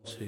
سے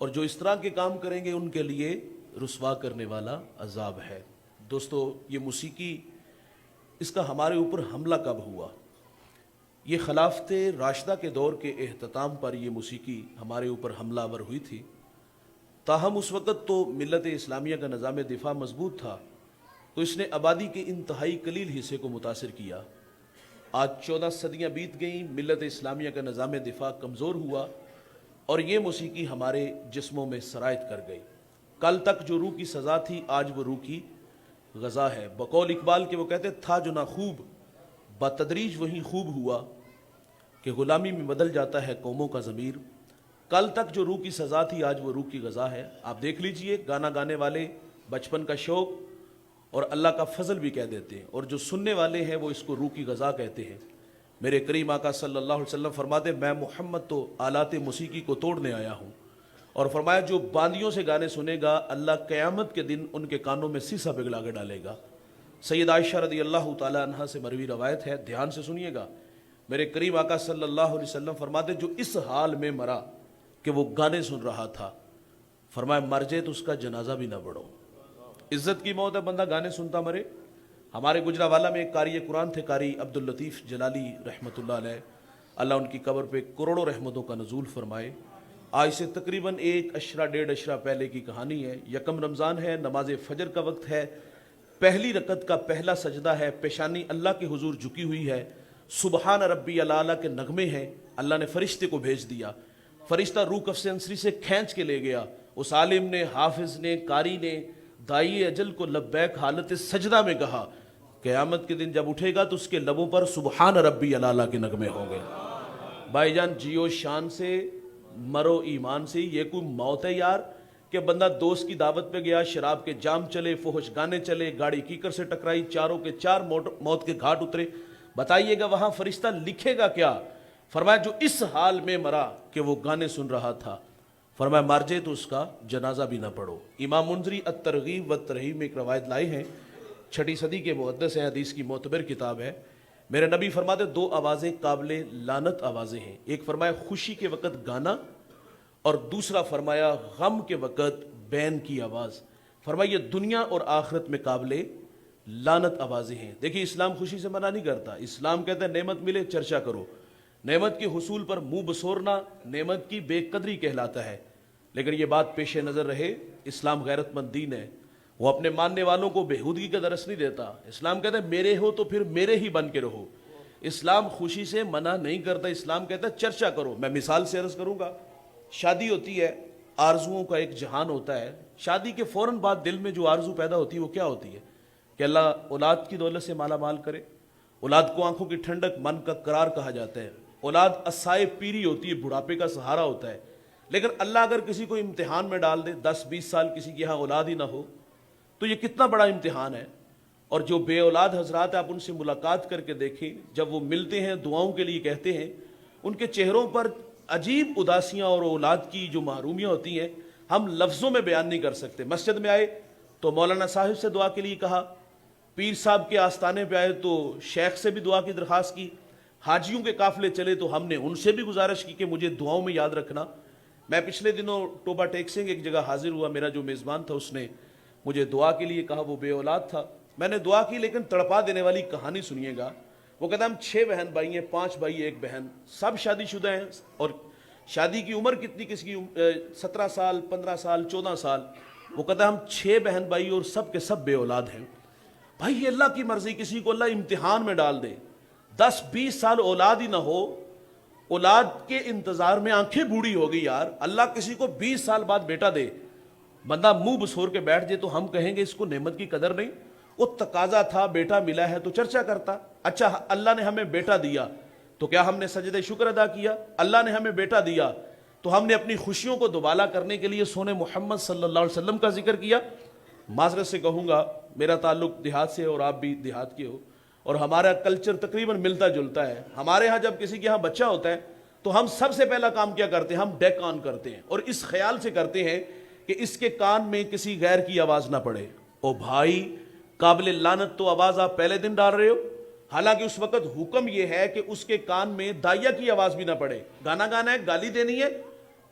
اور جو اس طرح کے کام کریں گے ان کے لیے رسوا کرنے والا عذاب ہے۔ دوستو، یہ موسیقی، اس کا ہمارے اوپر حملہ کب ہوا؟ یہ خلافت راشدہ کے دور کے اختتام پر یہ موسیقی ہمارے اوپر حملہ آور ہوئی تھی۔ تاہم اس وقت تو ملت اسلامیہ کا نظام دفاع مضبوط تھا، تو اس نے آبادی کے انتہائی قلیل حصے کو متاثر کیا۔ آج 14 صدیاں بیت گئیں، ملت اسلامیہ کا نظام دفاع کمزور ہوا اور یہ موسیقی ہمارے جسموں میں سرایت کر گئی۔ کل تک جو روح کی سزا تھی، آج وہ روح کی غذا ہے۔ بقول اقبال کے وہ کہتے تھا جو نہ خوب، بتدریج وہی خوب ہوا، کہ غلامی میں بدل جاتا ہے قوموں کا ضمیر۔ کل تک جو روح کی سزا تھی، آج وہ روح کی غذا ہے۔ آپ دیکھ لیجئے، گانا گانے والے بچپن کا شوق اور اللہ کا فضل بھی کہہ دیتے ہیں، اور جو سننے والے ہیں وہ اس کو روح کی غذا کہتے ہیں۔ میرے کریم آقا صلی اللہ علیہ وسلم فرماتے، میں محمد تو آلات موسیقی کو توڑنے آیا ہوں، اور فرمایا جو باندیوں سے گانے سنے گا، اللہ قیامت کے دن ان کے کانوں میں سیسا پگھلا کے ڈالے گا۔ سید عائشہ رضی اللہ تعالی عنہ سے مروی روایت ہے، دھیان سے سنیے گا۔ میرے کریم آقا صلی اللہ علیہ وسلم فرماتے، جو اس حال میں مرا کہ وہ گانے سن رہا تھا، فرمایا مر جائے تو اس کا جنازہ بھی نہ پڑھو۔ عزت کی موت ہے بندہ گانے سنتا مرے۔ ہمارے گجرانوالہ میں ایک قاری قرآن تھے، قاری عبداللطیف جلالی رحمۃ اللہ علیہ، اللہ ان کی قبر پہ کروڑوں رحمتوں کا نزول فرمائے۔ آج سے تقریباً 1 اشرہ 1.5 اشرہ پہلے کی کہانی ہے۔ یکم رمضان ہے، نماز فجر کا وقت ہے، پہلی رکعت کا پہلا سجدہ ہے، پیشانی اللہ کے حضور جھکی ہوئی ہے، سبحان ربی العلیٰ کے نغمے ہیں۔ اللہ نے فرشتے کو بھیج دیا، فرشتہ روح کفس انصری سے کھینچ کے لے گیا۔ اس عالم نے، حافظ نے، قاری نے دائی اجل کو لبیک حالت سجدہ میں کہا۔ قیامت کے دن جب اٹھے گا تو اس کے لبوں پر سبحان ربی العلیٰ کے نغمے ہوں گے۔ بھائی جان، جیو شان سے، مرو ایمان سے۔ یہ کوئی موت ہے یار کہ بندہ دوست کی دعوت پہ گیا، شراب کے جام چلے، فحش گانے چلے، گاڑی کیکر سے ٹکرائی، چاروں کے چار موت کے گھاٹ اترے۔ بتائیے گا وہاں فرشتہ لکھے گا کیا؟ فرمایا جو اس حال میں مرا کہ وہ گانے سن رہا تھا، فرمایا مر جائے تو اس کا جنازہ بھی نہ پڑھو۔ امام منذری الترغیب والترہیب میں ایک روایت لائے ہیں، 6 صدی کے محدث ہیں، حدیث کی معتبر کتاب ہے۔ میرے نبی فرماتے 2 آوازیں قابل لعنت آوازیں ہیں، ایک فرمایا خوشی کے وقت گانا، اور دوسرا فرمایا غم کے وقت بین کی آواز۔ فرمایا یہ دنیا اور آخرت میں قابل لعنت آوازیں ہیں۔ دیکھیے، اسلام خوشی سے منع نہیں کرتا، اسلام کہتا ہے نعمت ملے چرچا کرو، نعمت کے حصول پر منہ بسورنا نعمت کی بے قدری کہلاتا ہے۔ لیکن یہ بات پیش نظر رہے، اسلام غیرت مند دین ہے، وہ اپنے ماننے والوں کو بےہودگی کا درس نہیں دیتا۔ اسلام کہتا ہے میرے ہو تو پھر میرے ہی بن کے رہو۔ اسلام خوشی سے منع نہیں کرتا، اسلام کہتا ہے چرچا کرو۔ میں مثال سے عرض کروں گا، شادی ہوتی ہے، آرزوؤں کا ایک جہان ہوتا ہے۔ شادی کے فوراً بعد دل میں جو آرزو پیدا ہوتی ہے وہ کیا ہوتی ہے؟ کہ اللہ اولاد کی دولت سے مالا مال کرے۔ اولاد کو آنکھوں کی ٹھنڈک، من کا قرار کہا جاتا ہے۔ اولاد اسائے پیری ہوتی ہے، بڑھاپے کا سہارا ہوتا ہے۔ لیکن اللہ اگر کسی کو امتحان میں ڈال دے، 10-20 سال کسی کے ہاں اولاد ہی نہ ہو، تو یہ کتنا بڑا امتحان ہے۔ اور جو بے اولاد حضرات آپ ان سے ملاقات کر کے دیکھیں، جب وہ ملتے ہیں دعاؤں کے لیے کہتے ہیں، ان کے چہروں پر عجیب اداسیاں اور اولاد کی جو محرومیاں ہوتی ہیں، ہم لفظوں میں بیان نہیں کر سکتے۔ مسجد میں آئے تو مولانا صاحب سے دعا کے لیے کہا، پیر صاحب کے آستانے پہ آئے تو شیخ سے بھی دعا کی درخواست کی، حاجیوں کے قافلے چلے تو ہم نے ان سے بھی گزارش کی کہ مجھے دعاؤں میں یاد رکھنا۔ میں پچھلے دنوں ٹوبا ٹیکسنگ ایک جگہ حاضر ہوا، میرا جو میزبان تھا اس نے مجھے دعا کے لیے کہا، وہ بے اولاد تھا، میں نے دعا کی، لیکن تڑپا دینے والی کہانی سنیے گا۔ وہ کہتا ہم 6 بہن بھائی ہیں، 5 بھائی 1 بہن، سب شادی شدہ ہیں، اور شادی کی عمر کتنی، کس کی 17 سال، 15 سال، 14 سال۔ وہ کہتا ہم 6 بہن بھائی اور سب کے سب بے اولاد ہیں۔ بھائی یہ اللہ کی مرضی، کسی کو اللہ امتحان میں ڈال دے، 10-20 سال اولاد ہی نہ ہو، اولاد کے انتظار میں آنکھیں بوڑھی ہو گئی یار، اللہ کسی کو 20 سال بعد بیٹا دے، بندہ منہ بسور کے بیٹھ جائے تو ہم کہیں گے اس کو نعمت کی قدر نہیں؟ وہ تقاضا تھا، بیٹا ملا ہے تو چرچا کرتا۔ اچھا اللہ نے ہمیں بیٹا دیا تو کیا ہم نے سجدہ شکر ادا کیا؟ اللہ نے ہمیں بیٹا دیا تو ہم نے اپنی خوشیوں کو دوبالا کرنے کے لیے سونے محمد صلی اللہ علیہ وسلم کا ذکر کیا؟ معذرت سے کہوں گا، میرا تعلق دیہات سے ہے اور آپ بھی دیہات کے ہو، اور ہمارا کلچر تقریباً ملتا جلتا ہے۔ ہمارے ہاں جب کسی کے ہاں بچہ ہوتا ہے تو ہم سب سے پہلا کام کیا کرتے ہیں؟ ہم ڈیک آن کرتے ہیں، اور اس خیال سے کرتے ہیں کہ اس کے کان میں کسی غیر کی آواز نہ پڑے۔ او بھائی، قابل لعنت تو آواز آپ پہلے دن ڈال رہے ہو، حالانکہ اس وقت حکم یہ ہے کہ اس کے کان میں دائیا کی آواز بھی نہ پڑے۔ گانا گانا ہے، گالی دینی ہے،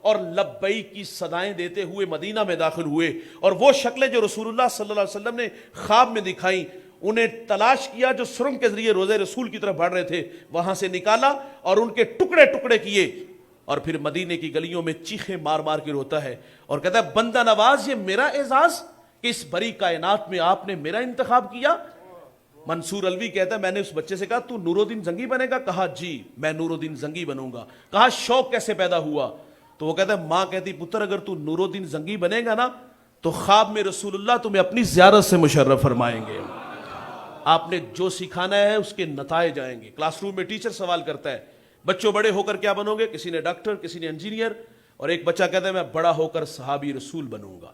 اور لبیک کی صدائیں دیتے ہوئے مدینہ میں داخل ہوئے، اور وہ شکلیں جو رسول اللہ صلی اللہ علیہ وسلم نے خواب میں دکھائیں انہیں تلاش کیا، جو سرنگ کے ذریعے روزے رسول کی طرف بڑھ رہے تھے وہاں سے نکالا اور ان کے ٹکڑے ٹکڑے کیے، اور پھر مدینے کی گلیوں میں چیخیں مار مار کے روتا ہے اور کہتا ہے بندہ نواز، یہ میرا اعزاز کہ اس بڑی کائنات میں آپ نے میرا انتخاب کیا۔ منصور الوی کہتا ہے میں نے اس بچے سے کہا تو نور الدین زنگی بنے گا؟ کہا جی میں نور الدین زنگی بنوں گا۔ کہا شوق کیسے پیدا ہوا؟ تو وہ کہتا ہے ماں کہتی پتر اگر تو نور الدین زنگی بنے گا نا تو خواب میں رسول اللہ تمہیں اپنی زیارت سے مشرف فرمائیں گے، آپ نے جو سکھانا ہے اس کے نتائج آئیں گے۔ کلاس روم میں ٹیچر سوال کرتا ہے بچوں بڑے ہو کر کیا بنو گے؟ کسی نے ڈاکٹر، کسی نے انجینئر، اور ایک بچہ کہتا ہے میں بڑا ہو کر صحابی رسول بنوں گا۔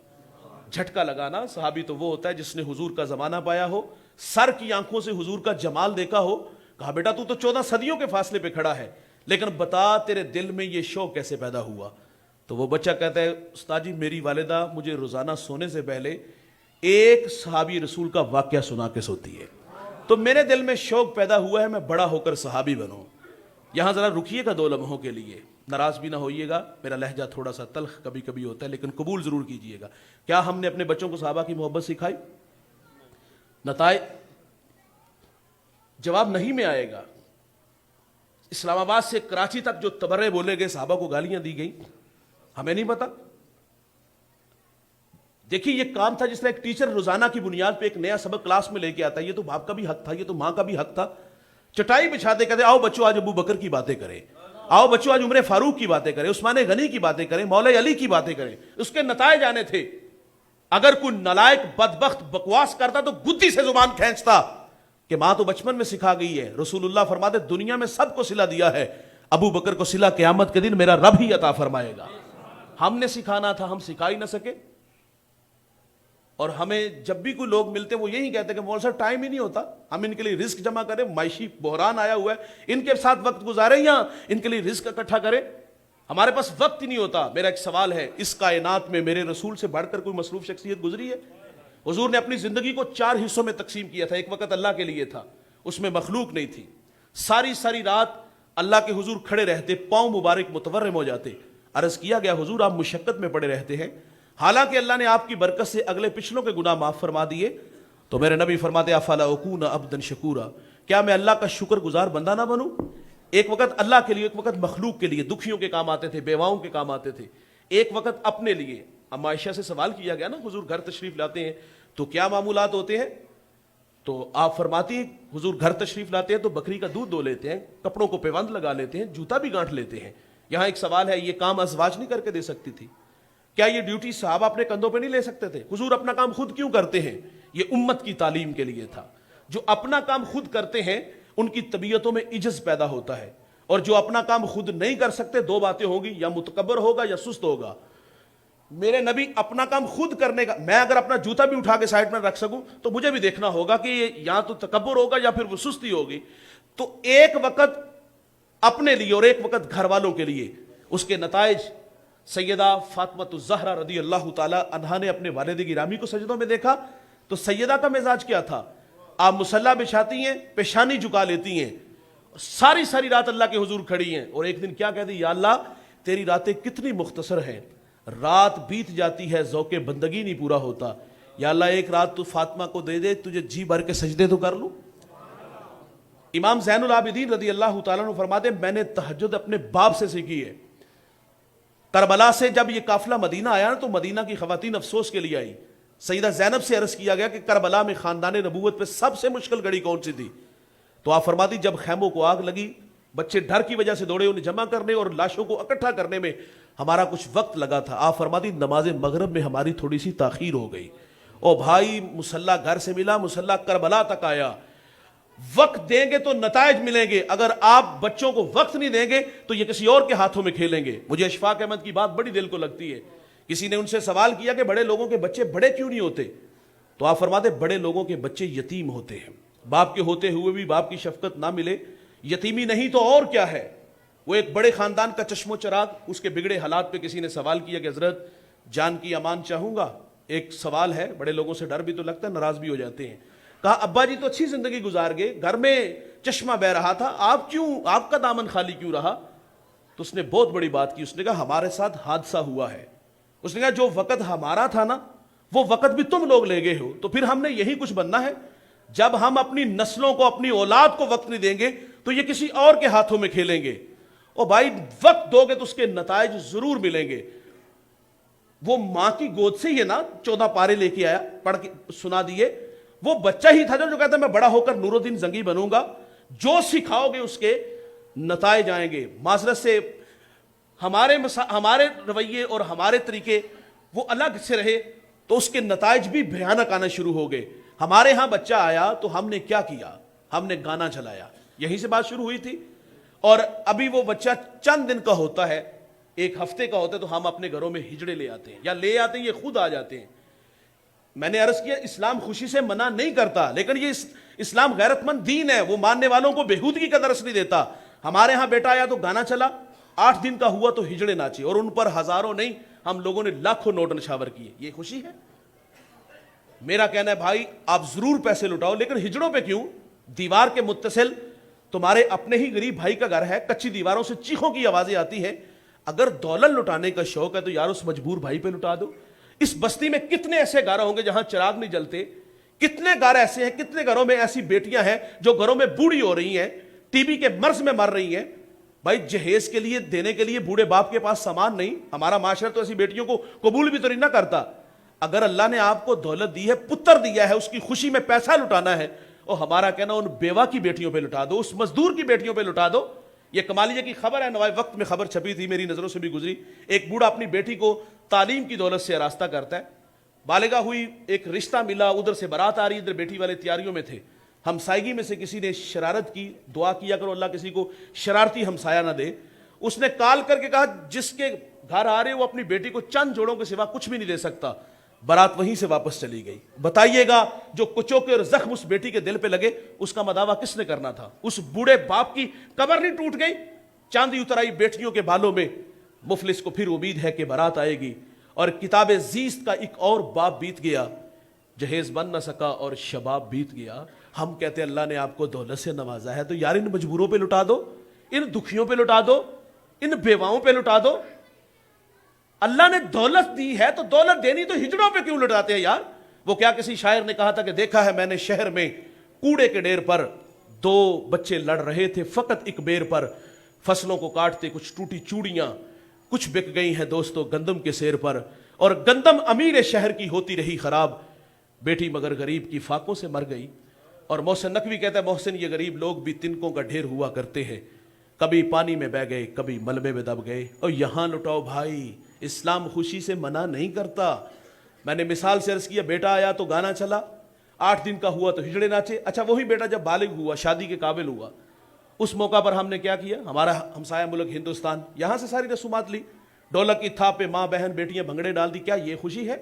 جھٹکا لگانا، صحابی تو وہ ہوتا ہے جس نے حضور کا زمانہ پایا ہو، سر کی آنکھوں سے حضور کا جمال دیکھا ہو۔ کہا بیٹا تو 14 صدیوں کے فاصلے پہ کھڑا ہے، لیکن بتا تیرے دل میں یہ شوق کیسے پیدا ہوا؟ تو وہ بچہ کہتا ہے استاد جی میری والدہ مجھے روزانہ سونے سے پہلے ایک صحابی رسول کا واقعہ سنا کے سوتی ہے، تو میرے دل میں شوق پیدا ہوا ہے میں بڑا ہو کر صحابی بنوں۔ یہاں ذرا رکیے گا 2 لمحوں کے لیے، ناراض بھی نہ ہوئیے گا، میرا لہجہ تھوڑا سا تلخ کبھی کبھی ہوتا ہے لیکن قبول ضرور کیجئے گا۔ کیا ہم نے اپنے بچوں کو صحابہ کی محبت سکھائی؟ نتائج جواب نہیں میں آئے گا۔ اسلام آباد سے کراچی تک جو تبرے بولے گئے، صحابہ کو گالیاں دی گئیں، ہمیں نہیں پتا۔ دیکھیے یہ کام تھا جس طرح ایک ٹیچر روزانہ کی بنیاد پہ ایک نیا سبق کلاس میں لے کے آتا ہے، یہ تو باپ کا بھی حق تھا، یہ تو ماں کا بھی حق تھا۔ چٹائی بچھاتے کہتے آؤ بچوں آج ابو بکر کی باتیں کریں، آؤ بچوں آج عمر فاروق کی باتیں کریں، عثمان غنی کی باتیں کریں، مولا علی کی باتیں کریں۔ اس کے نتائج آنے تھے۔ اگر کوئی نالائق بدبخت بکواس کرتا تو گدی سے زبان کھینچتا کہ ماں تو بچپن میں سکھا گئی ہے۔ رسول اللہ فرماتے دنیا میں سب کو صلہ دیا ہے، ابو بکر کو صلہ قیامت کے دن میرا رب ہی عطا فرمائے گا۔ ہم نے سکھانا تھا، ہم سکھا ہی نہ سکے۔ اور ہمیں جب بھی کوئی لوگ ملتے وہ یہی کہتے ہیں کہ مولوی صاحب ٹائم ہی نہیں ہوتا، ہم ان کے لیے رزق جمع کریں، معاشی بحران آیا ہوا ہے، ان کے ساتھ وقت گزاریں یا ان کے لیے رزق اکٹھا کریں، ہمارے پاس وقت ہی نہیں ہوتا۔ میرا ایک سوال ہے، اس کائنات میں میرے رسول سے بڑھ کر کوئی مصروف شخصیت گزری ہے؟ حضور نے اپنی زندگی کو 4 حصوں میں تقسیم کیا تھا، ایک وقت اللہ کے لیے تھا، اس میں مخلوق نہیں تھی، ساری رات اللہ کے حضور کھڑے رہتے، پاؤں مبارک متورم ہو جاتے۔ عرض کیا گیا حضور آپ مشقت میں پڑے رہتے ہیں، حالانکہ اللہ نے آپ کی برکت سے اگلے پچھلوں کے گناہ معاف فرما دیے۔ تو میرے نبی فرماتے افلا اکون عبدا شکورا، کیا میں اللہ کا شکر گزار بندہ نہ بنوں؟ ایک وقت اللہ کے لیے، ایک وقت مخلوق کے لیے، دکھیوں کے کام آتے تھے، بیواؤں کے کام آتے تھے، ایک وقت اپنے لیے۔ اما عائشہ سے سوال کیا گیا نا حضور گھر تشریف لاتے ہیں تو کیا معمولات ہوتے ہیں؟ تو آپ فرماتی ہیں حضور گھر تشریف لاتے ہیں تو بکری کا دودھ دو لیتے ہیں، کپڑوں کو پیوند لگا لیتے ہیں، جوتا بھی گانٹھ لیتے ہیں۔ یہاں ایک سوال ہے، یہ کام ازواج نہیں کر کے دے سکتی تھی؟ کیا یہ ڈیوٹی صحابہ اپنے کندھوں پہ نہیں لے سکتے تھے؟ حضور اپنا کام خود کیوں کرتے ہیں؟ یہ امت کی تعلیم کے لیے تھا۔ جو اپنا کام خود کرتے ہیں ان کی طبیعتوں میں عجز پیدا ہوتا ہے، اور جو اپنا کام خود نہیں کر سکتے 2 باتیں ہوں گی، یا متکبر ہوگا یا سست ہوگا۔ میرے نبی اپنا کام خود کرنے کا، میں اگر اپنا جوتا بھی اٹھا کے سائڈ میں رکھ سکوں تو مجھے بھی دیکھنا ہوگا کہ یا تو تکبر ہوگا یا پھر وہ سستی ہوگی۔ تو ایک وقت اپنے لیے اور ایک وقت گھر والوں کے لیے، اس کے نتائج سیدہ فاطمہ الزہرا رضی اللہ تعالی عنہا نے اپنے والد گرامی کو سجدوں میں دیکھا تو سیدہ کا مزاج کیا تھا؟ آپ مصلی بچھاتی ہیں، پیشانی جھکا لیتی ہیں، ساری رات اللہ کے حضور کھڑی ہیں، اور ایک دن کیا کہتی یا اللہ تیری راتیں کتنی مختصر ہیں، رات بیت جاتی ہے ذوق بندگی نہیں پورا ہوتا، یا اللہ ایک رات تو فاطمہ کو دے دے، تجھے جی بھر کے سجدے تو کر لوں۔ امام زین العابدین رضی اللہ تعالیٰ عنہ فرماتے میں نے تہجد اپنے باپ سے سیکھی ہے۔ کربلا سے جب یہ قافلہ مدینہ آیا نا تو مدینہ کی خواتین افسوس کے لیے آئی۔ سیدہ زینب سے عرض کیا گیا کہ کربلا میں خاندان نبوت پہ سب سے مشکل گھڑی کون سی تھی؟ تو آپ فرماتی جب خیموں کو آگ لگی، بچے ڈر کی وجہ سے دوڑے انہیں جمع کرنے اور لاشوں کو اکٹھا کرنے میں ہمارا کچھ وقت لگا تھا۔ آپ فرماتی نماز مغرب میں ہماری تھوڑی سی تاخیر ہو گئی، او بھائی مصلی گھر سے ملا، مصلی کربلا تک آیا۔ وقت دیں گے تو نتائج ملیں گے، اگر آپ بچوں کو وقت نہیں دیں گے تو یہ کسی اور کے ہاتھوں میں کھیلیں گے۔ مجھے اشفاق احمد کی بات بڑی دل کو لگتی ہے۔ کسی نے ان سے سوال کیا کہ بڑے لوگوں کے بچے بڑے کیوں نہیں ہوتے؟ تو آپ فرماتے بڑے لوگوں کے بچے یتیم ہوتے ہیں، باپ کے ہوتے ہوئے بھی باپ کی شفقت نہ ملے، یتیمی نہیں تو اور کیا ہے۔ وہ ایک بڑے خاندان کا چشم و چراغ، اس کے بگڑے حالات پہ کسی نے سوال کیا کہ حضرت جان کی امان چاہوں گا، ایک سوال ہے، بڑے لوگوں سے ڈر بھی تو لگتا ہے، ناراض بھی ہو جاتے ہیں۔ کہا ابا جی تو اچھی زندگی گزار گئے، گھر میں چشمہ بہ رہا تھا، آپ کا دامن خالی کیوں رہا؟ تو اس نے بہت بڑی بات کی، اس نے کہا ہمارے ساتھ حادثہ ہوا ہے، اس نے کہا جو وقت ہمارا تھا نا وہ وقت بھی تم لوگ لے گئے ہو، تو پھر ہم نے یہی کچھ بننا ہے؟ جب ہم اپنی نسلوں کو، اپنی اولاد کو وقت نہیں دیں گے تو یہ کسی اور کے ہاتھوں میں کھیلیں گے، اور بھائی وقت دو گے تو اس کے نتائج ضرور ملیں گے۔ وہ ماں کی گود سے ہی نا 14 پارے لے کے آیا، پڑھ کے سنا دیے، وہ بچہ ہی تھا جو کہتا ہے میں بڑا ہو کر نور الدین زنگی بنوں گا، جو سکھاؤ گے اس کے نتائج آئیں گے۔ معذرت سے ہمارے رویے اور ہمارے طریقے وہ الگ سے رہے تو اس کے نتائج بھی بھیانک آنا شروع ہو گئے۔ ہمارے ہاں بچہ آیا تو ہم نے کیا کیا؟ ہم نے گانا چلایا، یہیں سے بات شروع ہوئی تھی، اور ابھی وہ بچہ چند دن کا ہوتا ہے، 1 ہفتے کا ہوتا ہے، تو ہم اپنے گھروں میں ہجڑے لے آتے ہیں، یا لے آتے ہیں، یہ خود آ جاتے ہیں۔ میں نے عرض کیا اسلام خوشی سے منع نہیں کرتا، لیکن یہ اسلام غیرت مند دین ہے، وہ ماننے والوں کو بےہودگی کا درس نہیں دیتا۔ ہمارے ہاں بیٹا آیا تو گانا چلا، 8 دن کا ہوا تو ہجڑے ناچے، اور ان پر ہزاروں نہیں، ہم لوگوں نے لاکھوں نوٹ نشاور کیے۔ یہ خوشی ہے؟ میرا کہنا ہے بھائی آپ ضرور پیسے لٹاؤ، لیکن ہجڑوں پہ کیوں؟ دیوار کے متصل تمہارے اپنے ہی غریب بھائی کا گھر ہے، کچی دیواروں سے چیخوں کی آوازیں آتی ہیں، اگر دولت لٹانے کا شوق ہے تو یار اس مجبور بھائی پہ لٹا دو۔ اس بستی میں کتنے ایسے گھر ہوں گے جہاں چراغ نہیں جلتے، کتنے گھر ایسے ہیں، کتنے گھروں میں ایسی بیٹیاں ہیں جو گھروں میں بوڑھی ہو رہی ہیں، ٹی بی کے مرض میں مر رہی ہیں۔ بھائی جہیز کے لیے دینے کے لیے بوڑھے باپ کے پاس سامان نہیں، ہمارا معاشرہ تو ایسی بیٹیوں کو قبول بھی تو نہیں نہ کرتا۔ اگر اللہ نے آپ کو دولت دی ہے، پتر دیا ہے، اس کی خوشی میں پیسہ لٹانا ہے، اور ہمارا کہنا ان بیوہ کی بیٹیوں پہ لٹا دو، اس مزدور کی بیٹیوں پہ لٹا دو۔ یہ کمالیہ کی خبر ہے، نوائے وقت میں خبر چھپی تھی، میری نظروں سے بھی گزری۔ ایک بوڑھا اپنی بیٹی کو تعلیم کی دولت سے آراستہ کرتا ہے، بالغہ ہوئی، ایک رشتہ ملا، ادھر سے بارات آ رہی، ادھر بیٹی والے تیاریوں میں تھے، ہمسائیگی میں سے کسی نے شرارت کی، دعا کیا کرو اللہ کسی کو شرارتی ہمسایہ نہ دے۔ اس نے کال کر کے کہا جس کے گھر آ رہے وہ اپنی بیٹی کو چند جوڑوں کے سوا کچھ بھی نہیں دے سکتا۔ بارات وہیں سے واپس چلی گئی۔ بتائیے گا جو کچوکے اور زخم اس بیٹی کے دل پہ لگے اس کا مداوع کس نے کرنا تھا؟ اس بوڑھے باپ کی قبر نہیں ٹوٹ گئی؟ چاندی اتر آئی بیٹیوں کے بالوں میں۔ مفلس کو پھر امید ہے کہ بارات آئے گی، اور کتاب زیست کا ایک اور باب بیت گیا، جہیز بن نہ سکا اور شباب بیت گیا۔ ہم کہتے ہیں اللہ نے آپ کو دولت سے نوازا ہے تو یار ان مجبوروں پہ لٹا دو، ان دکھیوں پہ لٹا دو، ان بیواؤں پہ لٹا دو۔ اللہ نے دولت دی ہے تو دولت دینی تو ہجڑوں پہ کیوں لٹاتے ہیں یار؟ وہ کیا کسی شاعر نے کہا تھا کہ دیکھا ہے میں نے شہر میں کوڑے کے ڈھیر پر 2 بچے لڑ رہے تھے فقط ایک بیر پر، فصلوں کو کاٹتے کچھ ٹوٹی چوڑیاں، کچھ بک گئی ہیں دوستو گندم کے سیر پر، اور گندم امیر شہر کی ہوتی رہی خراب، بیٹی مگر غریب کی فاقوں سے مر گئی۔ اور محسن نقوی کہتا ہے محسن یہ غریب لوگ بھی تنکوں کا ڈھیر ہوا کرتے ہیں، کبھی پانی میں بہ گئے کبھی ملبے میں دب گئے۔ اور یہاں لٹاؤ بھائی، اسلام خوشی سے منع نہیں کرتا۔ میں نے مثال سے عرض کیا بیٹا آیا تو گانا چلا، 8 دن کا ہوا تو ہجڑے ناچے۔ اچھا وہی بیٹا جب بالغ ہوا، شادی کے قابل ہوا، اس موقع پر ہم نے کیا کیا؟ ہمارا ہمسایہ ملک ہندوستان، یہاں سے ساری رسومات لی، ڈھولک کی تھاپ پہ ماں بہن بیٹیاں بھنگڑے ڈال دی۔ کیا یہ خوشی ہے؟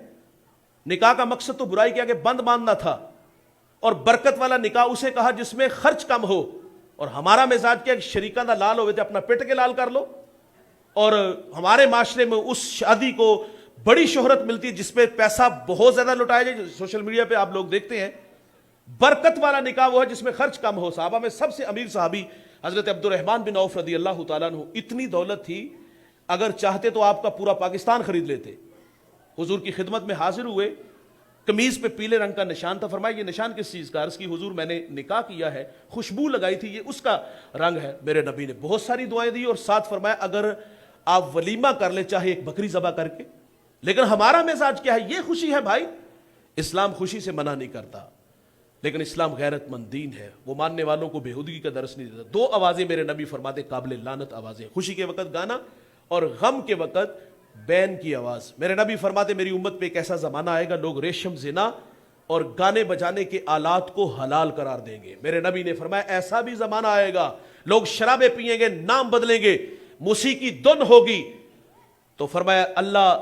نکاح کا مقصد تو برائی کیا کہ بند باندھنا تھا، اور برکت والا نکاح اسے کہا جس میں خرچ کم ہو، اور ہمارا مزاج کیا کہ شریکاں دا لال ہوئے تھے اپنا پٹ کے لال کر لو۔ اور ہمارے معاشرے میں اس شادی کو بڑی شہرت ملتی ہے جس پہ پیسہ بہت زیادہ لٹایا جائے، سوشل میڈیا پہ آپ لوگ دیکھتے ہیں۔ برکت والا نکاح وہ ہے جس میں خرچ کم ہو۔ صحابہ میں سب سے امیر صحابی حضرت عبد الرحمن بن عوف رضی اللہ تعالیٰ عنہ، اتنی دولت تھی اگر چاہتے تو آپ کا پورا پاکستان خرید لیتے۔ حضور کی خدمت میں حاضر ہوئے، قمیض پہ پیلے رنگ کا نشان تھا، فرمایا یہ نشان کس چیز کا؟ عرض کی حضور میں نے نکاح کیا ہے، خوشبو لگائی تھی، یہ اس کا رنگ ہے۔ میرے نبی نے بہت ساری دعائیں دی اور ساتھ فرمایا اگر آپ ولیمہ کر لیں چاہے ایک بکری ذبح کر کے۔ لیکن ہمارا مزاج کیا ہے؟ یہ خوشی ہے بھائی۔ اسلام خوشی سے منع نہیں کرتا، لیکن اسلام غیرت مند دین ہے، وہ ماننے والوں کو بےہودگی کا درس نہیں دیتا۔ 2 آوازیں میرے نبی فرماتے قابل لعنت آوازیں، خوشی کے وقت گانا اور غم کے وقت بین کی آواز۔ میرے نبی فرماتے میری امت پہ ایک ایسا زمانہ آئے گا لوگ ریشم زنا اور گانے بجانے کے آلات کو حلال قرار دیں گے۔ میرے نبی نے فرمایا ایسا بھی زمانہ آئے گا لوگ شرابیں پئیں گے، نام بدلیں گے، موسیقی دن ہوگی، تو فرمایا اللہ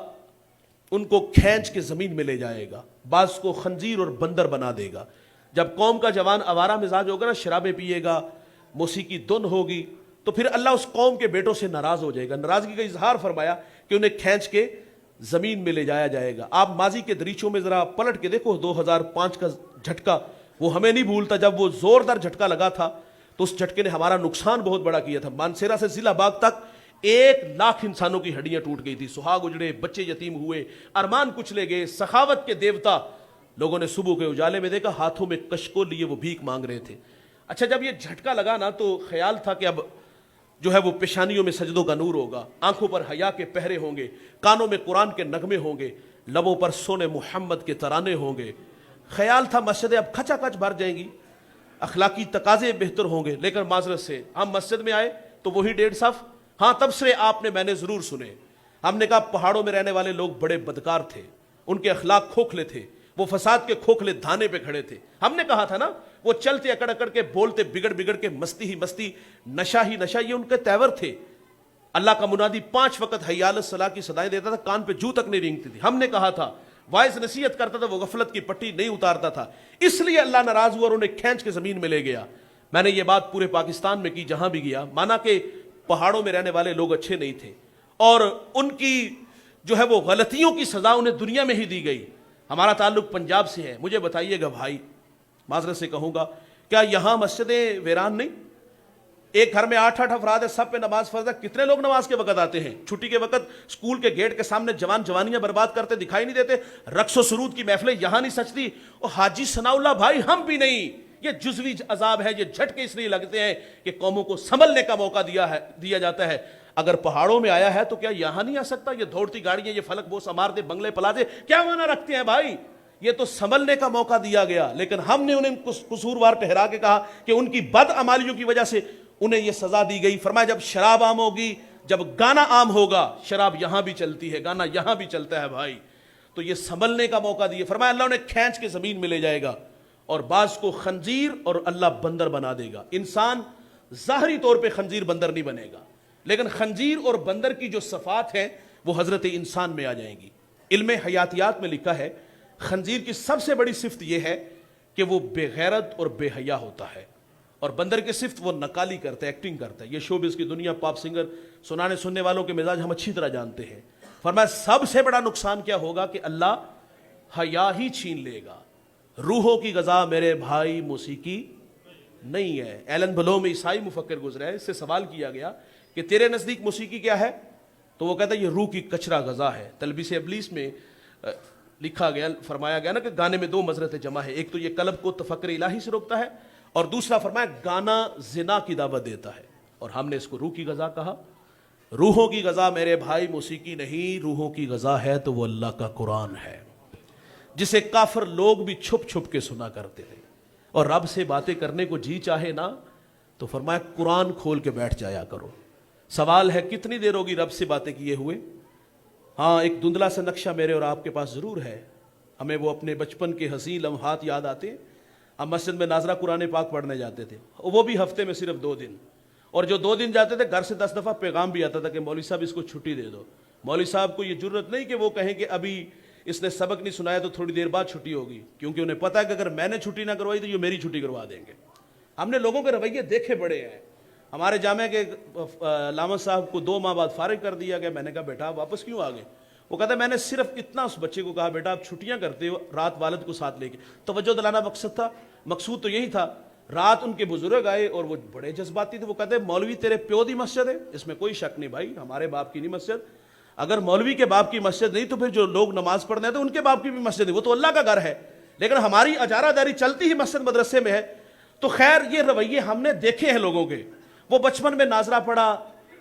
ان کو کھینچ کے زمین میں لے جائے گا، بعض کو خنزیر اور بندر بنا دے گا۔ جب قوم کا جوان آوارہ مزاج ہوگا نا، شرابیں پیے گا، موسیقی دن ہوگی، تو پھر اللہ اس قوم کے بیٹوں سے ناراض ہو جائے گا۔ ناراضگی کا اظہار فرمایا کہ انہیں کھینچ کے زمین میں لے جایا جائے گا۔ آپ ماضی کے دریچوں میں ذرا پلٹ کے دیکھو، 2005 کا جھٹکا وہ ہمیں نہیں بھولتا، جب وہ زوردار جھٹکا لگا تھا تو اس جھٹکے نے ہمارا نقصان بہت بڑا کیا تھا۔ مانسیرا سے ضلع باغ تک 1,00,000 انسانوں کی ہڈیاں ٹوٹ گئی تھی, سہاگ اجڑے, بچے یتیم ہوئے, ارمان کچلے گئے. سخاوت کے دیوتا لوگوں نے صبح کے اجالے میں دیکھا, ہاتھوں میں کشکول لیے وہ بھیک مانگ رہے تھے. اچھا جب یہ جھٹکا لگا نا تو خیال تھا کہ اب جو ہے وہ پیشانیوں میں سجدوں کا نور ہوگا, آنکھوں پر حیا کے پہرے ہوں گے, کانوں میں قرآن کے نغمے ہوں گے, لبوں پر سونے محمد کے ترانے ہوں گے. خیال تھا مسجدیں اب کھچا کھچ بھر جائیں گی, اخلاقی تقاضے بہتر ہوں گے. لیکن معذرت سے ہم مسجد میں آئے تو وہی 1.5 صف. ہاں تبصرے آپ نے میں نے ضرور سنے. ہم نے کہا پہاڑوں میں رہنے والے لوگ بڑے بدکار تھے, ان کے اخلاق کھوکھلے تھے, وہ فساد کے کھوکھلے دھانے پہ کھڑے تھے. ہم نے کہا تھا نا وہ چلتے اکڑ اکڑ کے, بولتے بگڑ بگڑ کے, مستی ہی مستی, نشہ ہی نشہ, یہ ان کے تیور تھے. اللہ کا منادی 5 وقت حی علی الصلاۃ کی صدائیں دیتا تھا, کان پہ جو تک نہیں رینگتی تھی. ہم نے کہا تھا وائز نصیحت کرتا تھا, وہ غفلت کی پٹی نہیں اتارتا تھا, اس لیے اللہ ناراض ہوا اور انہیں کھینچ کے زمین میں لے گیا. میں نے یہ بات پورے پاکستان میں کی جہاں بھی گیا, مانا کہ پہاڑوں میں رہنے والے لوگ اچھے نہیں تھے اور ان کی جو ہے وہ غلطیوں کی سزا انہیں دنیا میں ہی دی گئی. ہمارا تعلق پنجاب سے ہے. مجھے بتائیے گا بھائی, معذرت سے کہوں گا, کیا یہاں مسجدیں ویران نہیں؟ ایک گھر میں 8 افراد ہے, سب پہ نماز فرض ہے. کتنے لوگ نماز کے وقت آتے ہیں؟ چھٹی کے وقت اسکول کے گیٹ کے سامنے جوان جوانیاں برباد کرتے دکھائی نہیں دیتے؟ رقص و سرود کی محفلیں یہاں نہیں سجتی. اور حاجی ثناء اللہ بھائی ہم بھی نہیں. یہ جزوی عذاب ہے, یہ جھٹکے اس لیے لگتے ہیں کہ قوموں کو سنبھلنے کا موقع دیا جاتا ہے. اگر پہاڑوں میں آیا ہے تو کیا یہاں نہیں آ سکتا؟ یہ دوڑتی گاڑیاں, یہ فلک بوس عمارتیں, بنگلے پلازے کیا معنی رکھتے ہیں بھائی؟ یہ تو سنبھلنے کا موقع دیا گیا, لیکن ہم نے انہیں قصوروار ٹھہرا کے کہا کہ ان کی بد عمالیوں کی وجہ سے انہیں یہ سزا دی گئی. فرمایا جب شراب عام ہوگی, جب گانا عام ہوگا, شراب یہاں بھی چلتی ہے, گانا یہاں بھی چلتا ہے بھائی, تو یہ سنبھلنے کا موقع دیے. فرمایا اللہ انہیں کھینچ کے زمین میں لے جائے گا اور بعض کو خنزیر اور اللہ بندر بنا دے گا. انسان ظاہری طور پہ خنزیر بندر نہیں بنے گا, لیکن خنزیر اور بندر کی جو صفات ہیں وہ حضرت انسان میں آ جائیں گی. علم حیاتیات میں لکھا ہے خنزیر کی سب سے بڑی صفت یہ ہے کہ وہ بے غیرت اور بے حیا ہوتا ہے, اور بندر کی صفت وہ نکالی کرتا ہے, ایکٹنگ کرتا ہے. یہ شوبز کی دنیا, پاپ سنگر, سنانے سننے والوں کے مزاج ہم اچھی طرح جانتے ہیں. فرمایا سب سے بڑا نقصان کیا ہوگا کہ اللہ حیا ہی چھین لے گا. روحوں کی غذا میرے بھائی موسیقی نہیں ہے. ایلن بلو میں عیسائی مفکر گزرا ہے, اس سے سوال کیا گیا کہ تیرے نزدیک موسیقی کیا ہے؟ تو وہ کہتا ہے یہ روح کی کچرا غذا ہے. تلبیس ابلیس میں لکھا گیا, فرمایا گیا نا کہ گانے میں 2 مضرتیں جمع ہے. ایک تو یہ قلب کو تفکر الہی سے روکتا ہے, اور دوسرا فرمایا گانا زنا کی دعوت دیتا ہے, اور ہم نے اس کو روح کی غذا کہا. روحوں کی غذا میرے بھائی موسیقی نہیں, روحوں کی غذا ہے تو وہ اللہ کا قرآن ہے, جسے کافر لوگ بھی چھپ چھپ کے سنا کرتے تھے. اور رب سے باتیں کرنے کو جی چاہے نا تو فرمایا قرآن کھول کے بیٹھ جایا کرو. سوال ہے کتنی دیر ہوگی رب سے باتیں کیے ہوئے؟ ہاں ایک دھندلا سا نقشہ میرے اور آپ کے پاس ضرور ہے. ہمیں وہ اپنے بچپن کے حسین لمحات یاد آتے ہیں. ہم مسجد میں ناظرہ قرآن پاک پڑھنے جاتے تھے, وہ بھی ہفتے میں صرف 2 دن, اور جو 2 دن جاتے تھے گھر سے 10 دفعہ پیغام بھی آتا تھا کہ مولوی صاحب اس کو چھٹی دے دو. مولوی صاحب کو یہ جرت نہیں کہ وہ کہیں کہ ابھی اس نے سبق نہیں سنایا تو تھوڑی دیر بعد چھٹی ہوگی, کیونکہ انہیں پتا ہے کہ اگر میں نے چھٹی نہ کروائی تو یہ میری چھٹی کروا دیں گے. ہم نے لوگوں کے رویے دیکھے بڑے ہیں. ہمارے جامعہ کے علامہ صاحب کو 2 ماہ بعد فارغ کر دیا گیا. میں نے کہا بیٹا آپ واپس کیوں آ گئے؟ وہ کہتا ہے میں نے صرف اتنا اس بچے کو کہا بیٹا آپ چھٹیاں کرتے ہو رات والد کو ساتھ لے کے. توجہ دلانا مقصد تھا, مقصود تو یہی تھا. رات ان کے بزرگ آئے اور وہ بڑے جذباتی تھے. وہ کہتے ہیں مولوی تیرے پیو دی مسجد ہے؟ اس میں کوئی شک نہیں بھائی, ہمارے باپ کی نہیں مسجد. اگر مولوی کے باپ کی مسجد نہیں تو پھر جو لوگ نماز پڑھنے ہیں تو ان کے باپ کی بھی مسجد ہے, وہ تو اللہ کا گھر ہے. لیکن ہماری اجارہ داری چلتی ہی مسجد مدرسے میں ہے. تو خیر یہ رویے ہم نے دیکھے ہیں لوگوں کے. وہ بچپن میں ناظرہ پڑھا,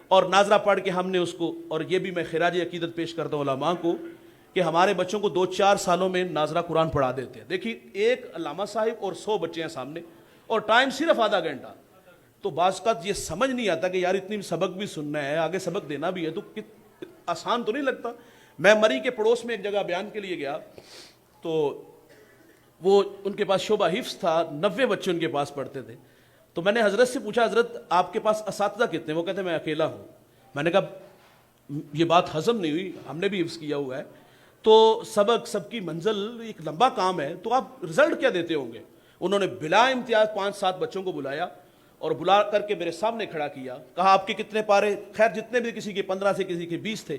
اور ناظرہ پڑھ کے ہم نے اس کو, اور یہ بھی میں خراج عقیدت پیش کرتا ہوں علماء کو کہ ہمارے بچوں کو 2-4 سالوں میں ناظرہ قرآن پڑھا دیتے ہیں. دیکھیے ایک علامہ صاحب اور 100 بچے ہیں سامنے, اور ٹائم صرف آدھا گھنٹہ. تو بعض کا یہ سمجھ نہیں آتا کہ یار اتنی سبق بھی سننا ہے, آگے سبق دینا بھی ہے, تو آسان تو نہیں لگتا. میں مری کے پڑوس میں ایک جگہ بیان کے لیے گیا, تو وہ ان کے پاس شعبہ حفظ تھا, 90 بچے ان کے پاس پڑھتے تھے. تو میں نے حضرت سے پوچھا حضرت آپ کے پاس اساتذہ کتنے؟ وہ کہتے ہیں میں اکیلا ہوں. میں نے کہا یہ بات ہضم نہیں ہوئی, ہم نے بھی حفظ کیا ہوا ہے, تو سبق سب کی منزل ایک لمبا کام ہے, تو آپ رزلٹ کیا دیتے ہوں گے؟ انہوں نے بلا امتیاز 5-7 بچوں کو بلایا اور بلا کر کے میرے سامنے کھڑا کیا. کہا آپ کے کتنے پارے؟ خیر جتنے بھی, کسی کے 15 سے کسی کے 20 تھے.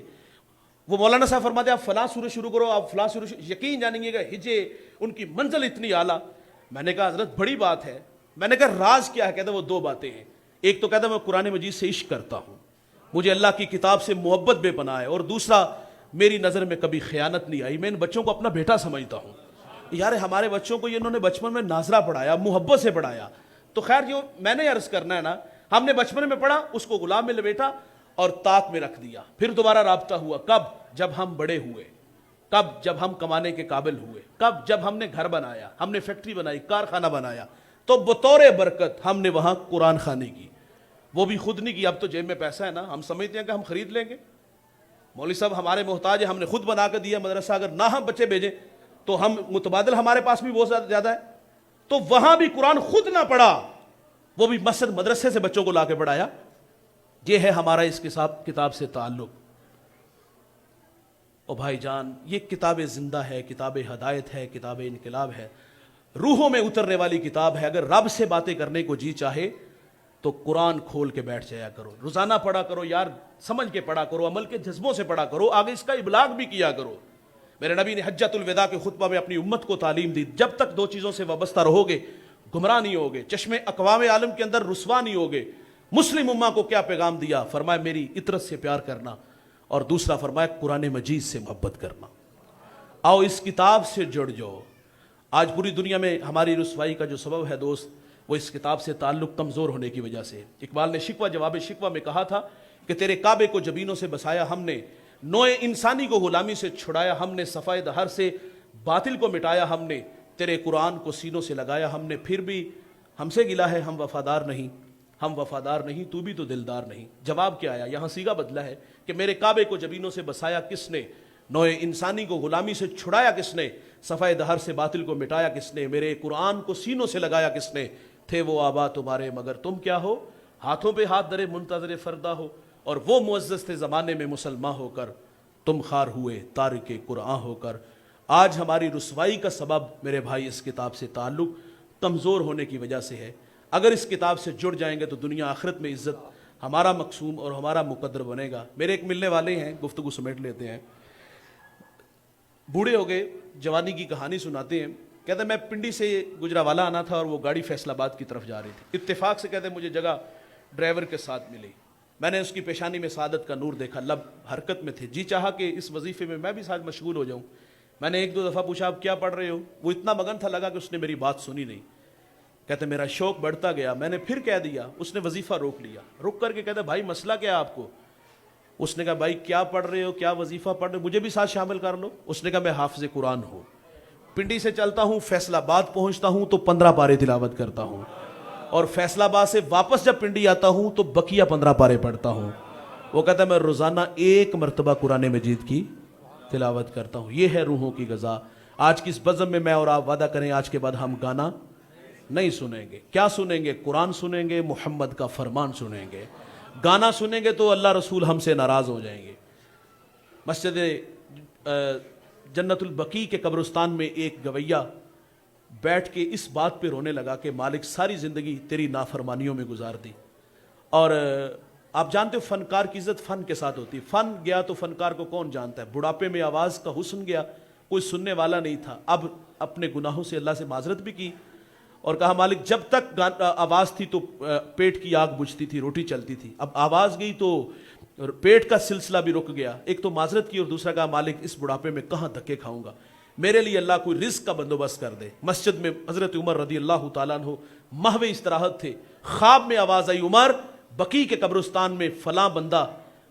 وہ مولانا صاحب فرماتے آپ فلاں سورہ شروع کرو, آپ فلاں سورہ. یقین جانیں گے کہ ہجے ان کی منزل اتنی اعلیٰ. میں نے کہا حضرت بڑی بات ہے. میں نے کہا راز کیا ہے؟ کہتا وہ 2 باتیں ہیں. ایک تو کہتا میں قرآن مجید سے عشق کرتا ہوں, مجھے اللہ کی کتاب سے محبت بے پناہ ہے، اور دوسرا میری نظر میں کبھی خیانت نہیں آئی، میں ان بچوں کو اپنا بیٹا سمجھتا ہوں۔ یار ہمارے بچوں کو انہوں نے بچپن میں ناظرہ پڑھایا، محبت سے پڑھایا، تو خیر جو میں نے عرض کرنا ہے نا، ہم نے بچپن میں پڑھا، اس کو غلام میں لپیٹا اور طاق میں رکھ دیا، پھر دوبارہ رابطہ ہوا کب؟ جب ہم بڑے ہوئے، کب؟ جب ہم کمانے کے قابل ہوئے، کب؟ جب ہم نے گھر بنایا، ہم نے فیکٹری بنائی، کارخانہ بنایا، تو بطور برکت ہم نے وہاں قرآن خوانی کی، وہ بھی خود نہیں کی، اب تو جیب میں پیسہ ہے نا، ہم سمجھتے ہیں کہ ہم خرید لیں گے، مولوی صاحب ہمارے محتاج ہیں، ہم نے خود بنا کے دیا مدرسہ، اگر نہ ہم بچے بھیجیں تو ہم متبادل ہمارے پاس بھی بہت زیادہ ہے، تو وہاں بھی قرآن خود نہ پڑھا، وہ بھی مسجد مدرسے سے بچوں کو لا کے پڑھایا۔ یہ ہے ہمارا اس کتاب سے تعلق۔ او بھائی جان، یہ کتاب زندہ ہے، کتاب ہدایت ہے، کتاب انقلاب ہے، روحوں میں اترنے والی کتاب ہے۔ اگر رب سے باتیں کرنے کو جی چاہے تو قرآن کھول کے بیٹھ جایا کرو، روزانہ پڑھا کرو یار، سمجھ کے پڑھا کرو، عمل کے جذبوں سے پڑھا کرو، آگے اس کا ابلاغ بھی کیا کرو۔ میرے نبی نے حجۃ الوداع کے خطبہ میں اپنی امت کو تعلیم دی، جب تک دو چیزوں سے وابستہ رہو گے گمراہ نہیں ہوگے، چشمے اقوام عالم کے اندر رسوا نہیں ہوگے۔ مسلم امہ کو کیا پیغام دیا؟ فرمایا میری اطرت سے پیار کرنا، اور دوسرا فرمایا قرآن مجید سے محبت کرنا۔ آؤ اس کتاب سے جڑ جاؤ۔ آج پوری دنیا میں ہماری رسوائی کا جو سبب ہے دوست، وہ اس کتاب سے تعلق کمزور ہونے کی وجہ سے۔ اقبال نے شکوہ جواب شکوہ میں کہا تھا کہ تیرے کعبے کو جبینوں سے بسایا ہم نے، نوع انسانی کو غلامی سے چھڑایا ہم نے، صفائے دہر سے باطل کو مٹایا ہم نے، تیرے قرآن کو سینوں سے لگایا ہم نے، پھر بھی ہم سے گلا ہے ہم وفادار نہیں، ہم وفادار نہیں، تو بھی تو دلدار نہیں۔ جواب کیا آیا؟ یہاں صیغہ بدلا ہے کہ میرے کعبے کو جبینوں سے بسایا کس نے، نوع انسانی کو غلامی سے چھڑایا کس نے، صفائے دہر سے باطل کو مٹایا کس نے، میرے قرآن کو سینوں سے لگایا کس نے، تھے وہ آبا تمہارے مگر تم کیا ہو، ہاتھوں پہ ہاتھ درے منتظر فردا ہو، اور وہ معزز تھے زمانے میں مسلمان ہو کر، تم خار ہوئے تارک قرآن ہو کر۔ آج ہماری رسوائی کا سبب میرے بھائی اس کتاب سے تعلق کمزور ہونے کی وجہ سے ہے۔ اگر اس کتاب سے جڑ جائیں گے تو دنیا آخرت میں عزت ہمارا مقصوم اور ہمارا مقدر بنے گا۔ میرے ایک ملنے والے ہیں، گفتگو سمیٹ لیتے ہیں، بوڑھے ہو گئے، جوانی کی کہانی سناتے ہیں، کہتے ہیں میں پنڈی سے گجراوالا آنا تھا اور وہ گاڑی فیصل آباد کی طرف جا رہی تھی، اتفاق سے کہتے ہیں مجھے جگہ ڈرائیور کے ساتھ ملی، میں نے اس کی پیشانی میں سعادت کا نور دیکھا، لب حرکت میں تھے، جی چاہا کہ اس وظیفے میں بھی ساتھ مشغول ہو جاؤں۔ میں نے ایک دو دفعہ پوچھا آپ کیا پڑھ رہے ہو؟ وہ اتنا مگن تھا لگا کہ اس نے میری بات سنی نہیں۔ کہتے میرا شوق بڑھتا گیا، میں نے پھر کہہ دیا، اس نے وظیفہ روک لیا، رک کر کے کہتے بھائی مسئلہ کیا ہے آپ کو؟ اس نے کہا بھائی کیا پڑھ رہے ہو، کیا وظیفہ پڑھ رہے ہو، مجھے بھی ساتھ شامل کر لو۔ اس نے کہا میں حافظ قرآن ہوں، پنڈی سے چلتا ہوں، فیصل آباد پہنچتا ہوں تو 15 پارے تلاوت کرتا ہوں، اور فیصل آباد سے واپس جب پنڈی آتا ہوں تو بقیہ 15 پارے پڑھتا ہوں۔ وہ کہتا ہے میں روزانہ 1 مرتبہ قرآن مجید کی تلاوت کرتا ہوں۔ یہ ہے روحوں کی غذا۔ آج کی اس بزم میں اور آپ وعدہ کریں آج کے بعد ہم گانا نہیں سنیں گے۔ کیا سنیں گے؟ قرآن سنیں گے، محمد کا فرمان سنیں گے۔ گانا سنیں گے تو اللہ رسول ہم سے ناراض ہو جائیں گے۔ مسجد جنت البقیع کے قبرستان میں ایک گویہ بیٹھ کے اس بات پہ رونے لگا کہ مالک ساری زندگی تیری نافرمانیوں میں گزار دی، اور آپ جانتے ہو فنکار کی عزت فن کے ساتھ ہوتی ہے، فن گیا تو فنکار کو کون جانتا ہے، بڑھاپے میں آواز کا حسن گیا، کوئی سننے والا نہیں تھا۔ اب اپنے گناہوں سے اللہ سے معذرت بھی کی اور کہا مالک جب تک آواز تھی تو پیٹ کی آگ بجھتی تھی، روٹی چلتی تھی، اب آواز گئی تو پیٹ کا سلسلہ بھی رک گیا۔ ایک تو معذرت کی اور دوسرا کہا مالک اس بڑھاپے میں کہاں دھکے کھاؤں گا، میرے لیے اللہ کوئی رزق کا بندوبست کر دے۔ مسجد میں حضرت عمر رضی اللہ تعالیٰ عنہ محو استراحت تھے، خواب میں آواز آئی عمر بقیع کے قبرستان میں فلاں بندہ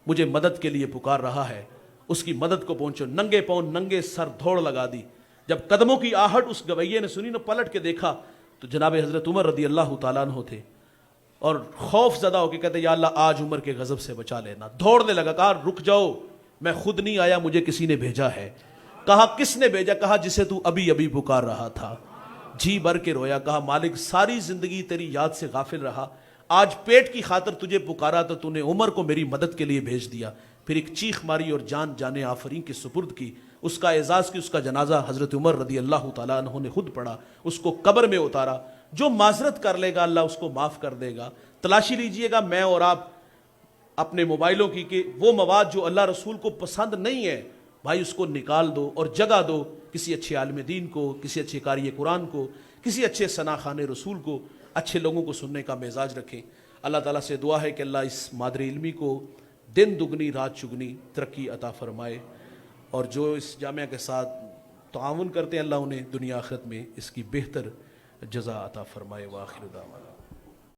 مجھے مدد کے لیے پکار رہا ہے، اس کی مدد کو پہنچو۔ ننگے پاؤں ننگے سر دوڑ لگا دی۔ جب قدموں کی آہٹ اس گویے نے سنی، نہ پلٹ کے دیکھا تو جناب حضرت عمر رضی اللہ تعالیٰ عنہ تھے، اور خوف زدہ ہو کے کہتے یا اللہ آج عمر کے غضب سے بچا لینا۔ دوڑنے لگا، کہا رک جاؤ، میں خود نہیں آیا، مجھے کسی نے بھیجا ہے۔ کہا کس نے بھیجا؟ کہا جسے تو ابھی ابھی پکار رہا تھا۔ جی بھر کے رویا، کہا مالک ساری زندگی تیری یاد سے غافل رہا، آج پیٹ کی خاطر تجھے پکارا تو تو نے عمر کو میری مدد کے لیے بھیج دیا۔ پھر ایک چیخ ماری اور جان جانے آفرین کے سپرد کی، اس کا اعزاز کی، اس کا جنازہ حضرت عمر رضی اللہ تعالیٰ عنہ نے خود پڑھا، اس کو قبر میں اتارا۔ جو معذرت کر لے گا اللہ اس کو معاف کر دے گا۔ تلاشی لیجئے گا میں اور آپ اپنے موبائلوں کی کہ وہ مواد جو اللہ رسول کو پسند نہیں ہے بھائی اس کو نکال دو اور جگہ دو کسی اچھے عالم دین کو، کسی اچھے قاری قرآن کو، کسی اچھے ثنا خوان رسول کو، اچھے لوگوں کو سننے کا مزاج رکھیں۔ اللہ تعالیٰ سے دعا ہے کہ اللہ اس مادر علمی کو دن دگنی رات چگنی ترقی عطا فرمائے، اور جو اس جامعہ کے ساتھ تعاون کرتے ہیں اللہ انہیں دنیا آخرت میں اس کی بہتر جزا عطا فرمائے۔ وآخر دعوانا